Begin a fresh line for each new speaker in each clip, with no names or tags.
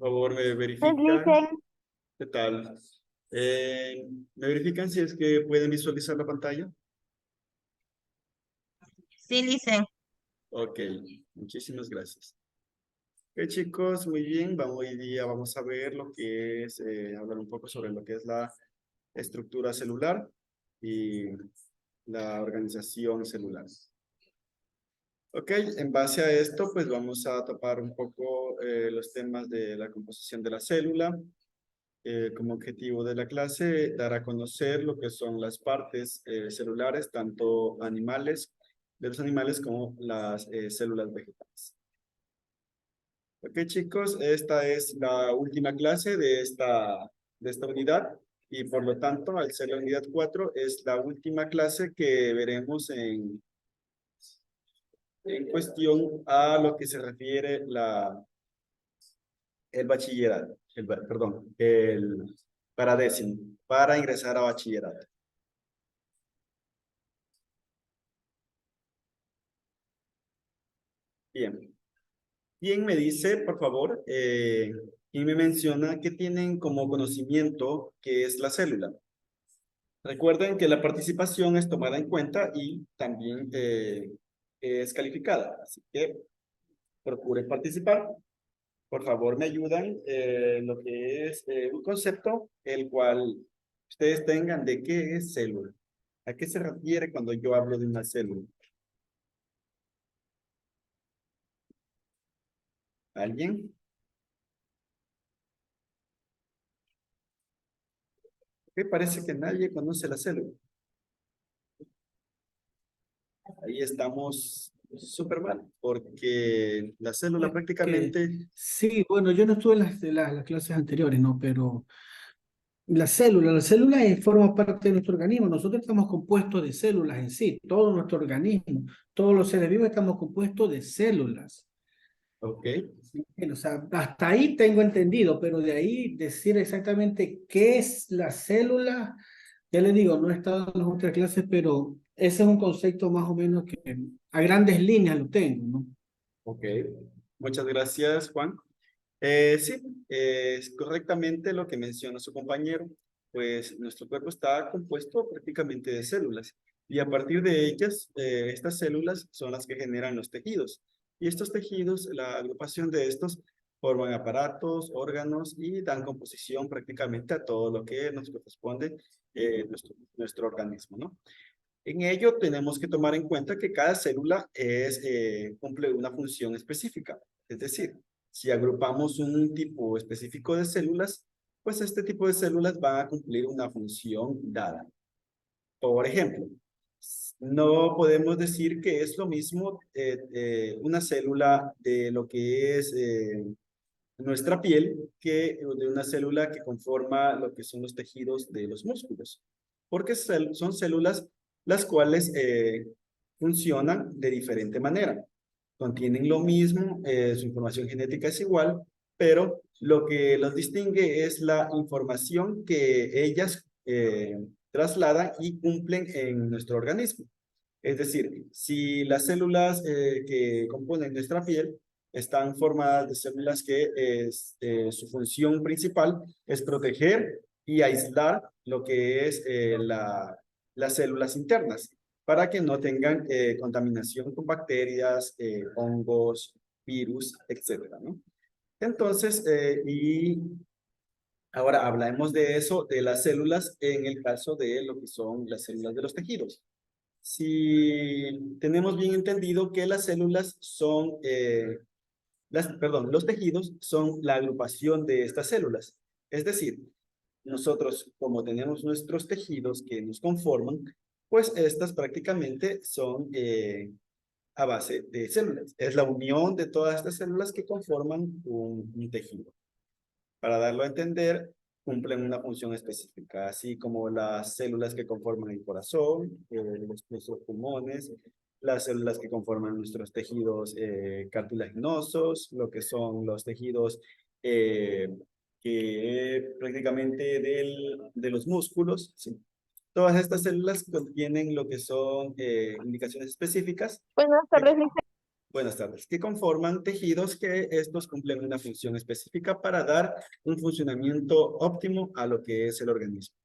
favor, me
Pues
verifican.
dicen,
¿Qué tal? ¿Me verifican si es que pueden visualizar la pantalla?
Sí, dicen.
Ok, muchísimas gracias. Ok, chicos, muy bien. Hoy día vamos a ver lo que es, hablar un poco sobre lo que es la estructura celular y la organización celular. Ok, en base a esto, pues vamos a topar un poco los temas de la composición de la célula. Como objetivo de la clase, dar a conocer lo que son las partes celulares, tanto de los animales como las células vegetales. Ok, chicos, esta es la última clase de esta unidad y por lo tanto, al ser la unidad 4, es la última clase que veremos en cuestión a lo que se refiere el bachillerato, perdón, para décimo, para ingresar a bachillerato. Bien. ¿Quién me dice, por favor, quién me menciona que tienen como conocimiento qué es la célula? Recuerden que la participación es tomada en cuenta y también es calificada. Así que procuren participar. Por favor, me ayudan lo que es un concepto el cual ustedes tengan de qué es célula. ¿A qué se refiere cuando yo hablo de una célula? ¿Alguien? ¿Qué parece que nadie conoce la célula? Ahí estamos súper mal, porque la célula
Que
prácticamente,
sí, bueno, yo no estuve en las clases anteriores, ¿no? Pero la célula forma parte de nuestro organismo. Nosotros estamos compuestos de células en sí, todo nuestro organismo, todos los seres vivos estamos compuestos de células.
ok,
O sea, hasta ahí tengo entendido, pero de ahí decir exactamente qué es la célula, ya le digo, no he estado en las otras clases, pero ese es un concepto más o menos que a grandes líneas lo tengo, ¿no?
ok. Muchas gracias, Juan. Sí, es correctamente lo que menciona su compañero, pues nuestro cuerpo está compuesto prácticamente de células y a partir de ellas, estas células son las que generan los tejidos y estos tejidos, la agrupación de estos forman aparatos, órganos y dan composición prácticamente a todo lo que nos corresponde nuestro organismo, ¿no? En ello tenemos que tomar en cuenta que cada célula cumple una función específica. Es decir, si agrupamos un tipo específico de células, pues este tipo de células van a cumplir una función dada. Por ejemplo, no podemos decir que es lo mismo una célula de lo que es nuestra piel que de una célula que conforma lo que son los tejidos de los músculos, porque son células las cuales funcionan de diferente manera. Contienen lo mismo, su información genética es igual, pero lo que los distingue es la información que ellas trasladan y cumplen en nuestro organismo. Es decir, si las células que componen nuestra piel están formadas de células que su función principal es proteger y aislar lo que es las células internas para que no tengan contaminación con bacterias, hongos, virus, etcétera, ¿no? Entonces, y ahora hablemos de eso, de las células en el caso de lo que son las células de los tejidos. Si tenemos bien entendido que las células son, los tejidos son la agrupación de estas células. Es decir, nosotros como tenemos nuestros tejidos que nos conforman, pues estas prácticamente son a base de células. Es la unión de todas estas células que conforman un tejido. Para darlo a entender, cumplen una función específica, así como las células que conforman el corazón, nuestros pulmones, las células que conforman nuestros tejidos cartilaginosos, lo que son los tejidos que prácticamente de los músculos, ¿sí? Todas estas células contienen lo que son indicaciones específicas.
buenas tardes,
Buenas tardes. Que conforman tejidos que estos cumplen una función específica para dar un funcionamiento óptimo a lo que es el organismo.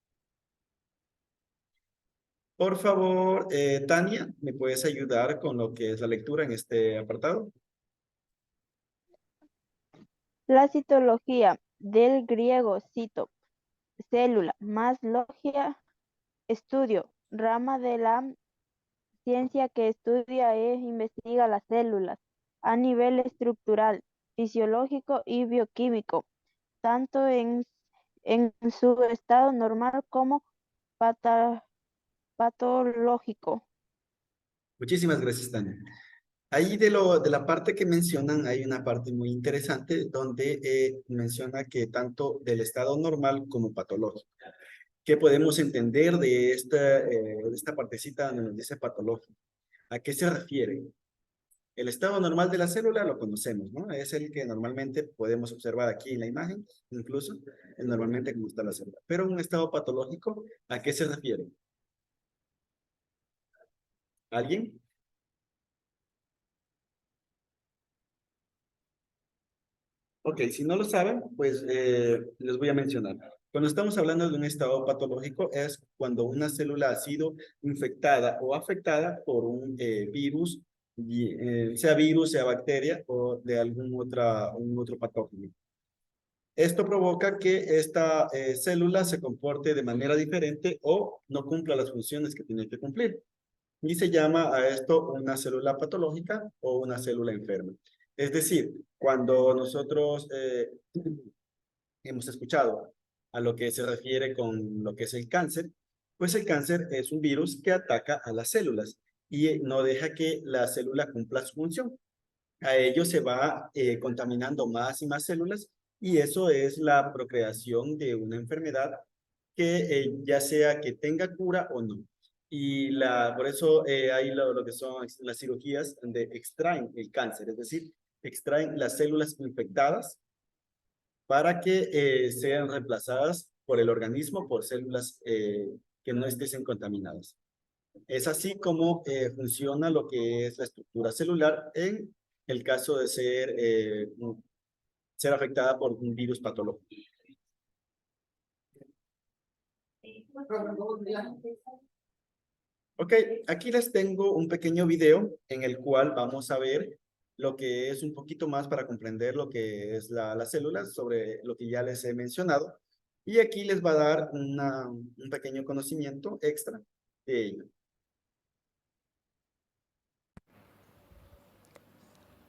Por favor, Tania, ¿me puedes ayudar con lo que es la lectura en este apartado?
La citología, del griego cito, célula, más logia, estudio, rama de la ciencia que estudia e investiga las células a nivel estructural, fisiológico y bioquímico, tanto en su estado normal como pata- patológico.
Muchísimas gracias, Tania. Ahí de la parte que mencionan, hay una parte muy interesante donde menciona que tanto del estado normal como patológico. ¿Qué podemos entender de esta partecita donde nos dice patológico? ¿A qué se refiere? El estado normal de la célula lo conocemos, ¿no? Es el que normalmente podemos observar aquí en la imagen, incluso, normalmente como está la célula. Pero un estado patológico, ¿a qué se refiere? ¿Alguien? Ok, si no lo saben, pues les voy a mencionar. Cuando estamos hablando de un estado patológico es cuando una célula ha sido infectada o afectada por un virus, sea virus, sea bacteria o de un otro patógeno. Esto provoca que esta célula se comporte de manera diferente o no cumpla las funciones que tiene que cumplir. Y se llama a esto una célula patológica o una célula enferma. Es decir, cuando nosotros hemos escuchado a lo que se refiere con lo que es el cáncer, pues el cáncer es un virus que ataca a las células y no deja que la célula cumpla su función. A ello se va contaminando más y más células y eso es la procreación de una enfermedad que ya sea que tenga cura o no. Y por eso hay lo que son las cirugías donde extraen el cáncer, es decir, extraen las células infectadas para que sean reemplazadas por el organismo por células que no estén contaminadas. Es así como funciona lo que es la estructura celular en el caso de ser afectada por un virus patológico. Ok, aquí les tengo un pequeño video en el cual vamos a ver lo que es un poquito más para comprender lo que es la célula, sobre lo que ya les he mencionado. Y aquí les va a dar un pequeño conocimiento extra de ello.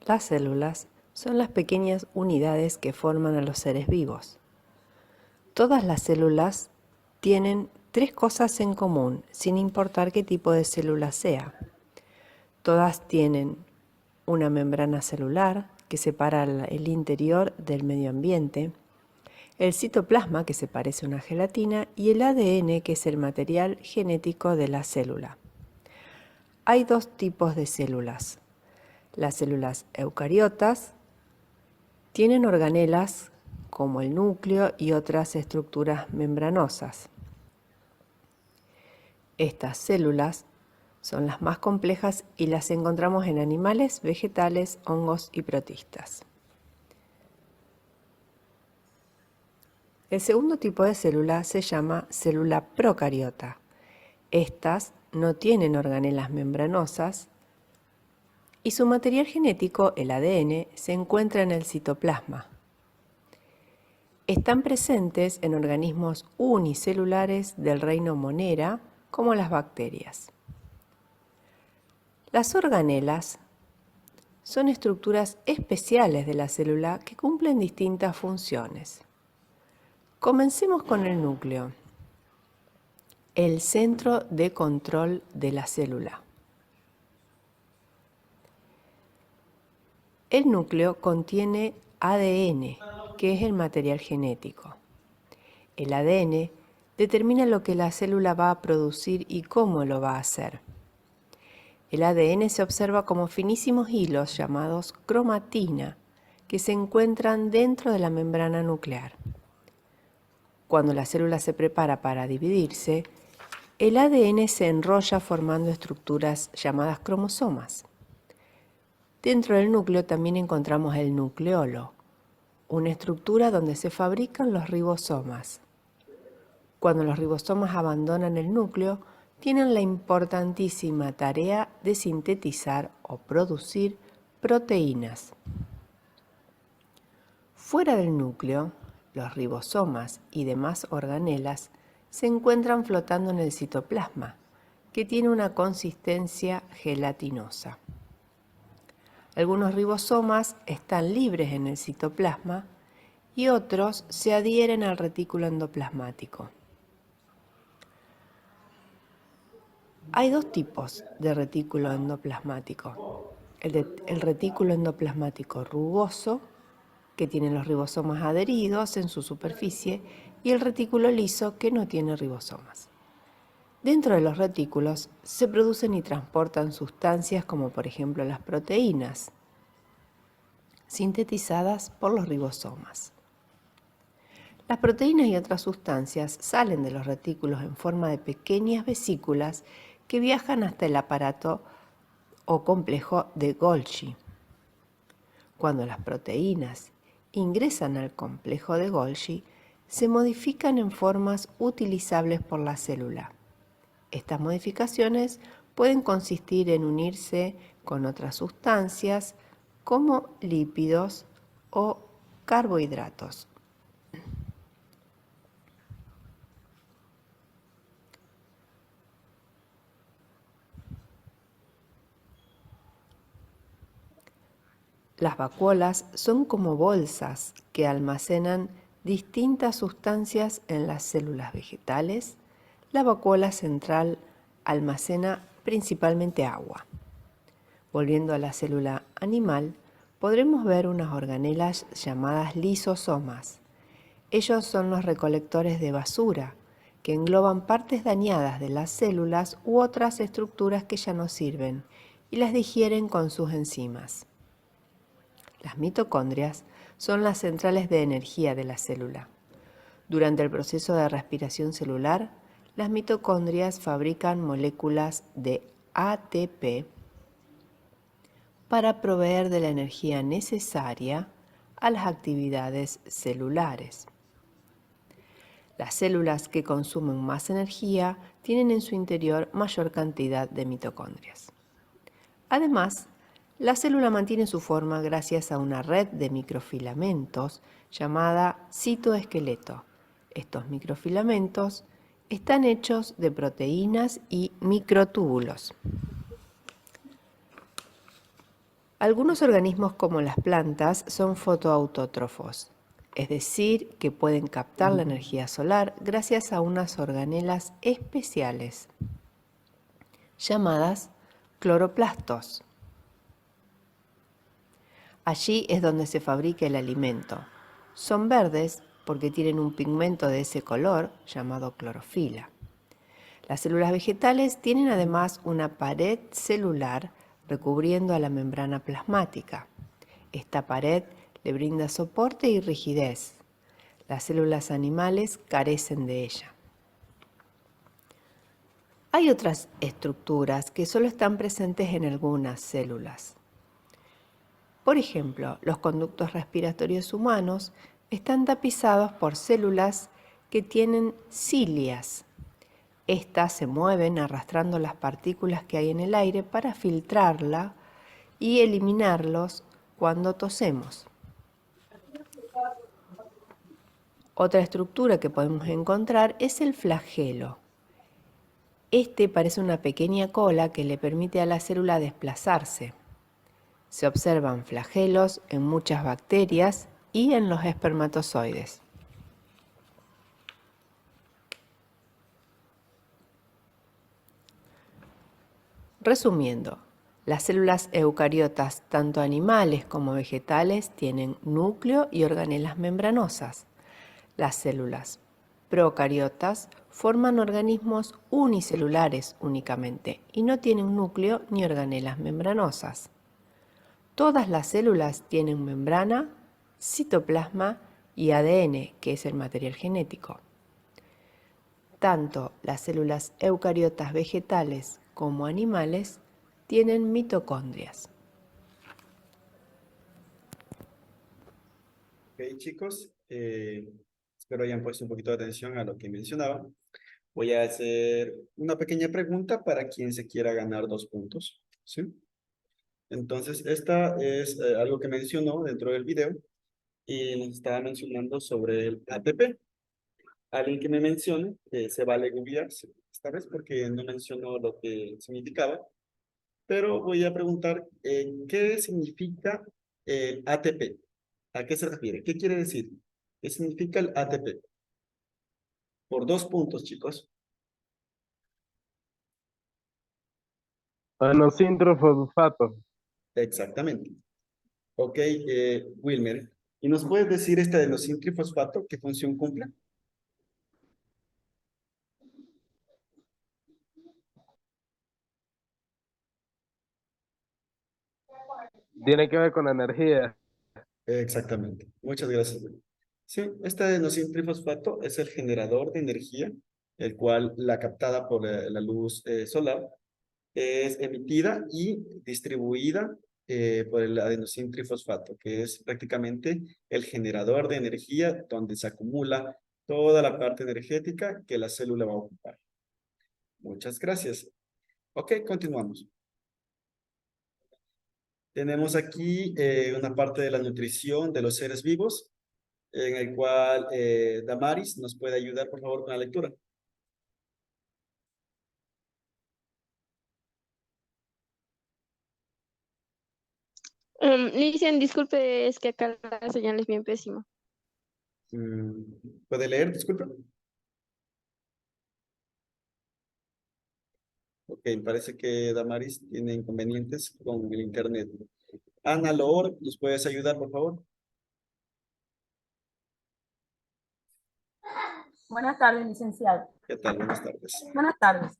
Las células son las pequeñas unidades que forman a los seres vivos. Todas las células tienen tres cosas en común, sin importar qué tipo de célula sea. Todas tienen una membrana celular que separa el interior del medio ambiente, el citoplasma, que se parece a una gelatina, y el ADN, que es el material genético de la célula. Hay dos tipos de células. Las células eucariotas tienen organelas como el núcleo y otras estructuras membranosas. Estas células son las más complejas y las encontramos en animales, vegetales, hongos y protistas. El segundo tipo de célula se llama célula procariota. Estas no tienen organelas membranosas y su material genético, el ADN, se encuentra en el citoplasma. Están presentes en organismos unicelulares del reino Monera, como las bacterias. Las organelas son estructuras especiales de la célula que cumplen distintas funciones. Comencemos con el núcleo, el centro de control de la célula. El núcleo contiene ADN, que es el material genético. El ADN determina lo que la célula va a producir y cómo lo va a hacer. El ADN se observa como finísimos hilos llamados cromatina, que se encuentran dentro de la membrana nuclear. Cuando la célula se prepara para dividirse, el ADN se enrolla formando estructuras llamadas cromosomas. Dentro del núcleo también encontramos el nucleolo, una estructura donde se fabrican los ribosomas. Cuando los ribosomas abandonan el núcleo, tienen la importantísima tarea de sintetizar o producir proteínas. Fuera del núcleo, los ribosomas y demás organelas se encuentran flotando en el citoplasma, que tiene una consistencia gelatinosa. Algunos ribosomas están libres en el citoplasma y otros se adhieren al retículo endoplasmático. Hay dos tipos de retículo endoplasmático. El retículo endoplasmático rugoso, que tiene los ribosomas adheridos en su superficie, y el retículo liso, que no tiene ribosomas. Dentro de los retículos se producen y transportan sustancias como por ejemplo las proteínas, sintetizadas por los ribosomas. Las proteínas y otras sustancias salen de los retículos en forma de pequeñas vesículas que viajan hasta el aparato o complejo de Golgi. Cuando las proteínas ingresan al complejo de Golgi, se modifican en formas utilizables por la célula. Estas modificaciones pueden consistir en unirse con otras sustancias como lípidos o carbohidratos. Las vacuolas son como bolsas que almacenan distintas sustancias en las células vegetales. La vacuola central almacena principalmente agua. Volviendo a la célula animal, podremos ver unas organelas llamadas lisosomas. Ellos son los recolectores de basura, que engloban partes dañadas de las células u otras estructuras que ya no sirven y las digieren con sus enzimas. Las mitocondrias son las centrales de energía de la célula. Durante el proceso de respiración celular, las mitocondrias fabrican moléculas de ATP para proveer de la energía necesaria a las actividades celulares. Las células que consumen más energía tienen en su interior mayor cantidad de mitocondrias. Además, la célula mantiene su forma gracias a una red de microfilamentos llamada citoesqueleto. Estos microfilamentos están hechos de proteínas y microtúbulos. Algunos organismos como las plantas son fotoautótrofos, es decir, que pueden captar la energía solar gracias a unas organelas especiales llamadas cloroplastos. Allí es donde se fabrica el alimento. Son verdes porque tienen un pigmento de ese color llamado clorofila. Las células vegetales tienen además una pared celular recubriendo a la membrana plasmática. Esta pared le brinda soporte y rigidez. Las células animales carecen de ella. Hay otras estructuras que solo están presentes en algunas células. Por ejemplo, los conductos respiratorios humanos están tapizados por células que tienen cilias. Estas se mueven arrastrando las partículas que hay en el aire para filtrarla y eliminarlos cuando tosemos. Otra estructura que podemos encontrar es el flagelo. Este parece una pequeña cola que le permite a la célula desplazarse. Se observan flagelos en muchas bacterias y en los espermatozoides. Resumiendo, las células eucariotas, tanto animales como vegetales, tienen núcleo y organelas membranosas. Las células procariotas forman organismos unicelulares únicamente y no tienen núcleo ni organelas membranosas. Todas las células tienen membrana, citoplasma y ADN, que es el material genético. Tanto las células eucariotas vegetales como animales tienen mitocondrias.
Ok, chicos, espero hayan puesto un poquito de atención a lo que mencionaba. Voy a hacer una pequeña pregunta para quien se quiera ganar 2 puntos, ¿sí? Entonces, esta es algo que mencionó dentro del video y nos estaba mencionando sobre el ATP. Alguien que me mencione, se vale googlearse esta vez porque no mencionó lo que significaba, pero voy a preguntar ¿qué significa el ATP? ¿A qué se refiere? ¿Qué quiere decir? ¿Qué significa el ATP? Por 2 puntos, chicos.
Adenosín-trifosfato.
Exactamente. Ok, Wilmer. ¿Y nos puedes decir este adenosín-trifosfato qué función cumple?
Tiene que ver con la energía.
Exactamente. Muchas gracias, Wilmer. Sí, este adenosín-trifosfato es el generador de energía, el cual la captada por la luz solar es emitida y distribuida por el adenosín trifosfato, que es prácticamente el generador de energía donde se acumula toda la parte energética que la célula va a ocupar. Muchas gracias. Ok, continuamos. Tenemos aquí una parte de la nutrición de los seres vivos, en el cual Damaris nos puede ayudar, por favor, con la lectura.
Licen, disculpe, es que acá la señal es bien pésima.
¿Puede leer? Disculpe. Ok, parece que Damaris tiene inconvenientes con el internet. Ana Loor, ¿nos puedes ayudar, por favor?
Buenas tardes, licenciado.
¿Qué tal? Buenas tardes.
Buenas tardes.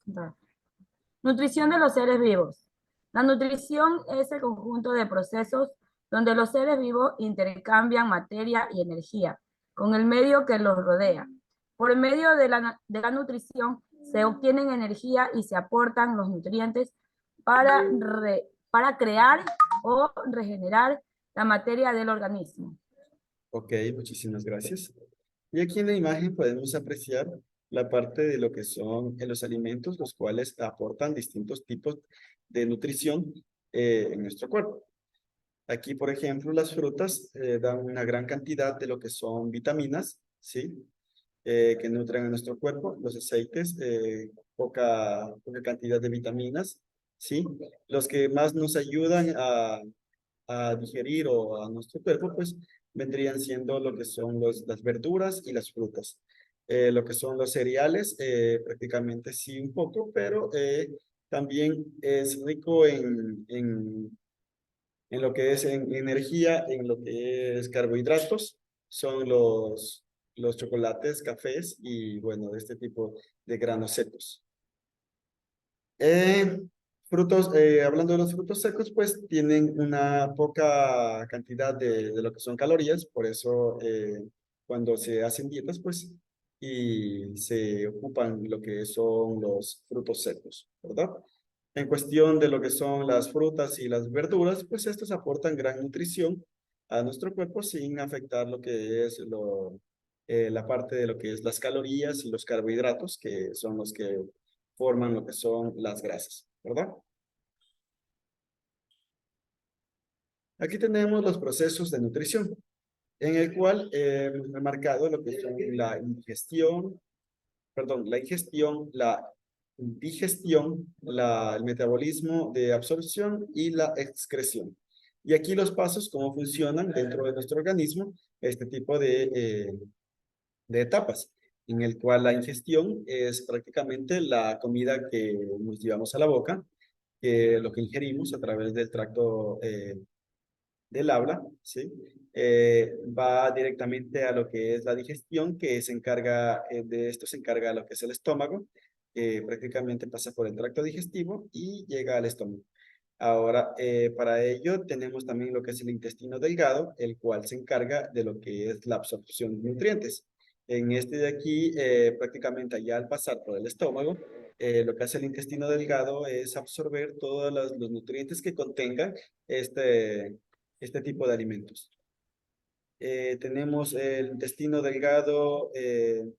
Nutrición de los seres vivos. La nutrición es el conjunto de procesos donde los seres vivos intercambian materia y energía con el medio que los rodea. Por medio de la nutrición se obtienen energía y se aportan los nutrientes para crear o regenerar la materia del organismo.
Ok, muchísimas gracias. Y aquí en la imagen podemos apreciar la parte de lo que son los alimentos, los cuales aportan distintos tipos de nutrición en nuestro cuerpo. Aquí, por ejemplo, las frutas dan una gran cantidad de lo que son vitaminas, ¿sí? Que nutren a nuestro cuerpo. Los aceites, poca cantidad de vitaminas, ¿sí? Los que más nos ayudan a digerir o a nuestro cuerpo, pues vendrían siendo lo que son las verduras y las frutas. Lo que son los cereales, prácticamente sí un poco, pero también es rico en lo que es en energía, en lo que es carbohidratos, son los chocolates, cafés y bueno, este tipo de granos secos. Frutos, hablando de los frutos secos, pues tienen una poca cantidad de lo que son calorías, por eso cuando se hacen dietas, pues, y se ocupan lo que son los frutos secos, ¿verdad? En cuestión de lo que son las frutas y las verduras, pues estos aportan gran nutrición a nuestro cuerpo sin afectar lo que es la parte de lo que es las calorías y los carbohidratos, que son los que forman lo que son las grasas, ¿verdad? Aquí tenemos los procesos de nutrición, en el cual hemos marcado lo que son la ingestión, la digestión, el metabolismo de absorción y la excreción. Y aquí los pasos, cómo funcionan dentro de nuestro organismo, este tipo de etapas, en el cual la ingestión es prácticamente la comida que nos llevamos a la boca, lo que ingerimos a través del tracto del habla, ¿sí? Va directamente a lo que es la digestión, que se encarga, de esto se encarga lo que es el estómago, que prácticamente pasa por el tracto digestivo y llega al estómago. Ahora, para ello tenemos también lo que es el intestino delgado, el cual se encarga de lo que es la absorción de nutrientes. En este de aquí, prácticamente allá al pasar por el estómago, lo que hace el intestino delgado es absorber todos los nutrientes que contengan este tipo de alimentos. Tenemos el intestino delgado de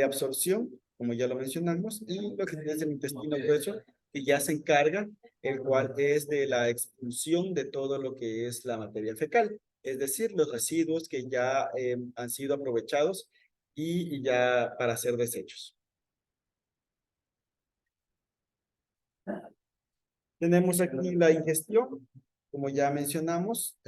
absorción, como ya lo mencionamos, y lo que es el intestino grueso, que ya se encarga, el cual es de la expulsión de todo lo que es la materia fecal, es decir, los residuos que ya han sido aprovechados y ya para ser desechos. Tenemos aquí la ingestión, como ya mencionamos,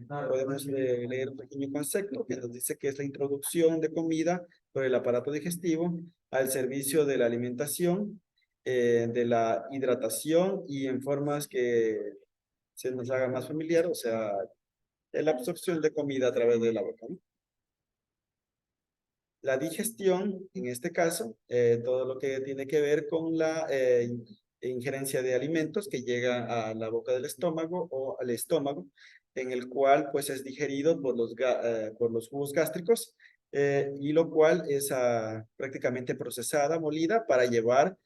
podemos leer un pequeño concepto que nos dice que es la introducción de comida por el aparato digestivo al servicio de la alimentación, de la hidratación y en formas que se nos haga más familiar, o sea, la absorción de comida a través de la boca, ¿no? La digestión, en este caso, todo lo que tiene que ver con la injerencia de alimentos que llega a la boca del estómago o al estómago, en el cual pues es digerido por los jugos gástricos y lo cual es prácticamente procesada, molida para llevar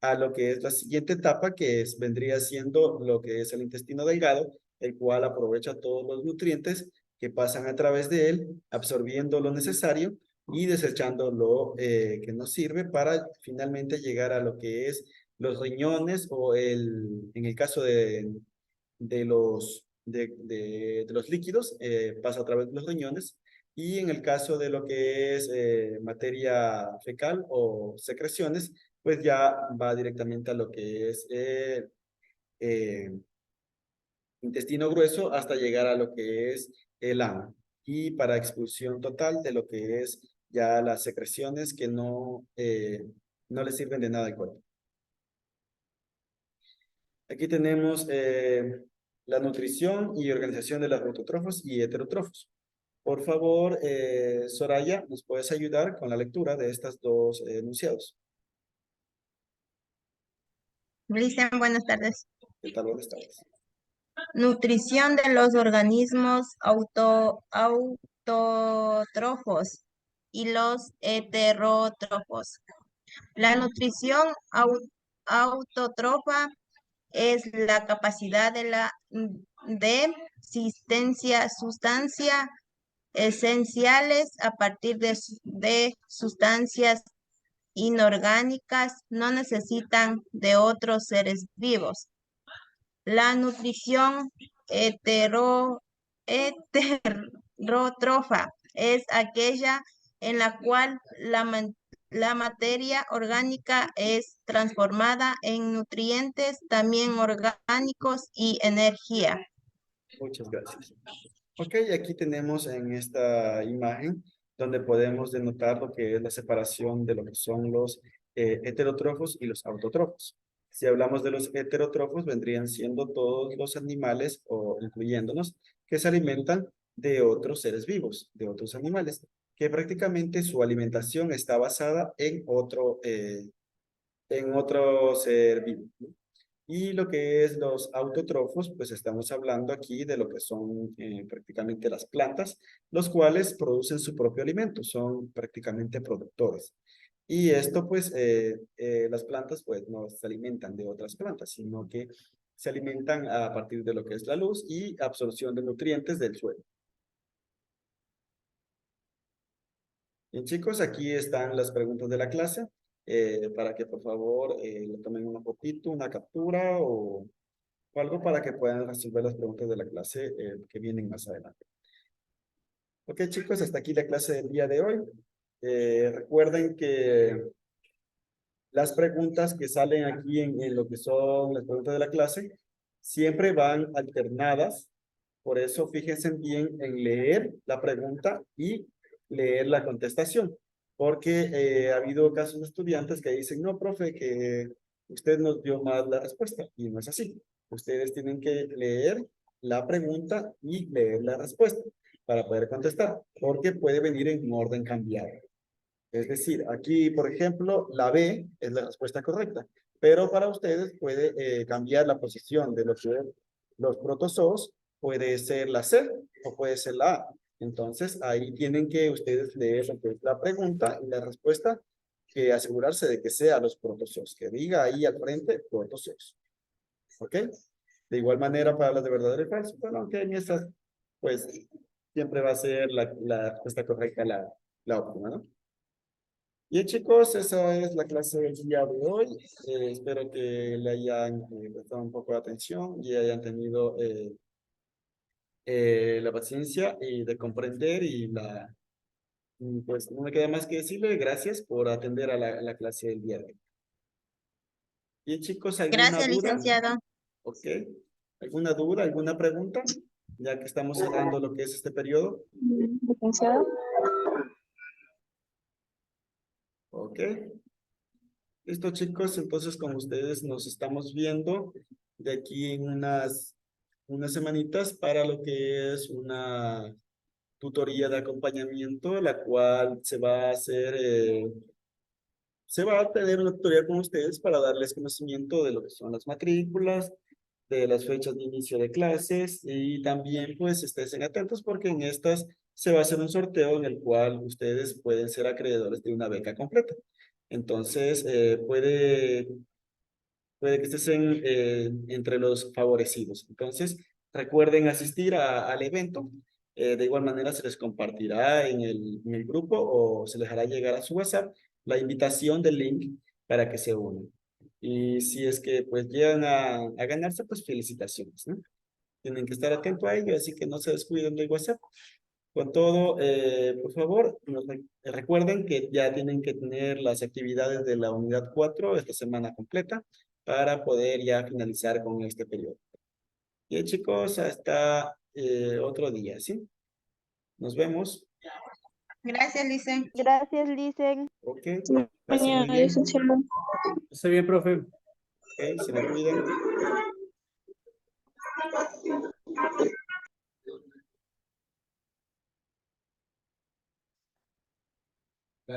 a lo que es la siguiente etapa que vendría siendo lo que es el intestino delgado, el cual aprovecha todos los nutrientes que pasan a través de él, absorbiendo lo necesario y desechando lo que nos sirve para finalmente llegar a lo que es los riñones o en el caso de los líquidos, pasa a través de los riñones y en el caso de lo que es materia fecal o secreciones, pues ya va directamente a lo que es eh, intestino grueso hasta llegar a lo que es el ano y para expulsión total de lo que es ya las secreciones que no le sirven de nada al cuerpo. Aquí tenemos la nutrición y organización de los autótrofos y heterótrofos. Por favor, Soraya, ¿nos puedes ayudar con la lectura de estos dos enunciados?
Cristian, buenas tardes.
¿Qué tal? Buenas tardes.
Nutrición de los organismos autótrofos y los heterótrofos. La nutrición autótrofa es la capacidad de sustancias esenciales a partir de sustancias inorgánicas, no necesitan de otros seres vivos. La nutrición heterótrofa es aquella en la cual la materia orgánica es transformada en nutrientes también orgánicos y energía.
Muchas gracias. Ok, aquí tenemos en esta imagen donde podemos denotar lo que es la separación de lo que son los heterótrofos y los autótrofos. Si hablamos de los heterótrofos, vendrían siendo todos los animales, o incluyéndonos, que se alimentan de otros seres vivos, de otros animales, que prácticamente su alimentación está basada en otro ser vivo, ¿no? Y lo que es los autótrofos, pues estamos hablando aquí de lo que son prácticamente las plantas, los cuales producen su propio alimento, son prácticamente productores. Y esto pues, las plantas pues no se alimentan de otras plantas, sino que se alimentan a partir de lo que es la luz y absorción de nutrientes del suelo. Bien chicos, aquí están las preguntas de la clase. Para que por favor le tomen una fotito, una captura o algo para que puedan resolver las preguntas de la clase que vienen más adelante. Ok chicos, hasta aquí la clase del día de hoy. Recuerden que las preguntas que salen aquí en lo que son las preguntas de la clase siempre van alternadas. Por eso fíjense bien en leer la pregunta y leer la contestación. Porque ha habido casos de estudiantes que dicen, no, profe, que usted nos dio mal la respuesta. Y no es así. Ustedes tienen que leer la pregunta y leer la respuesta para poder contestar. Porque puede venir en un orden cambiado. Es decir, aquí, por ejemplo, la B es la respuesta correcta. Pero para ustedes puede cambiar la posición de los protozoos. Puede ser la C o puede ser la A. Entonces, ahí tienen que ustedes leer la pregunta y la respuesta, que asegurarse de que sea los protozoos, que diga ahí al frente protozoos. ¿Ok? De igual manera para las de verdadero y falso, bueno, aunque en estas, pues, siempre va a ser la respuesta correcta la óptima, ¿no? Bien, chicos, esa es la clase del día de hoy. Espero que le hayan prestado un poco de atención y hayan tenido la paciencia y de comprender y pues no me queda más que decirle gracias por atender a la clase del día de hoy. Bien, chicos, ¿alguna
Gracias,
duda?
licenciado.
Ok. ¿Alguna duda, alguna pregunta? Ya que estamos cerrando lo que es este periodo.
Licenciado.
Ok. Listo, chicos. Entonces, con ustedes nos estamos viendo de aquí en unas semanitas para lo que es una tutoría de acompañamiento, la cual se va a hacer, se va a tener una tutoría con ustedes para darles conocimiento de lo que son las matrículas, de las fechas de inicio de clases y también pues estén atentos porque en estas se va a hacer un sorteo en el cual ustedes pueden ser acreedores de una beca completa. Entonces, puede que estén entre los favorecidos. Entonces, recuerden asistir al evento. De igual manera, se les compartirá en el grupo o se les hará llegar a su WhatsApp la invitación del link para que se unan. Y si es que pues llegan a ganarse, pues felicitaciones, ¿no? Tienen que estar atentos a ello, así que no se descuiden del WhatsApp. Con todo, por favor, recuerden que ya tienen que tener las actividades de la unidad 4 esta semana completa para poder ya finalizar con este periodo. Bien, chicos, hasta otro día, ¿sí? Nos vemos.
Gracias, Lice.
Gracias, Licen.
Ok,
Mañana,
pasen muy bien.
licenciado.
Está bien, profe.
Ok, se me cuidan.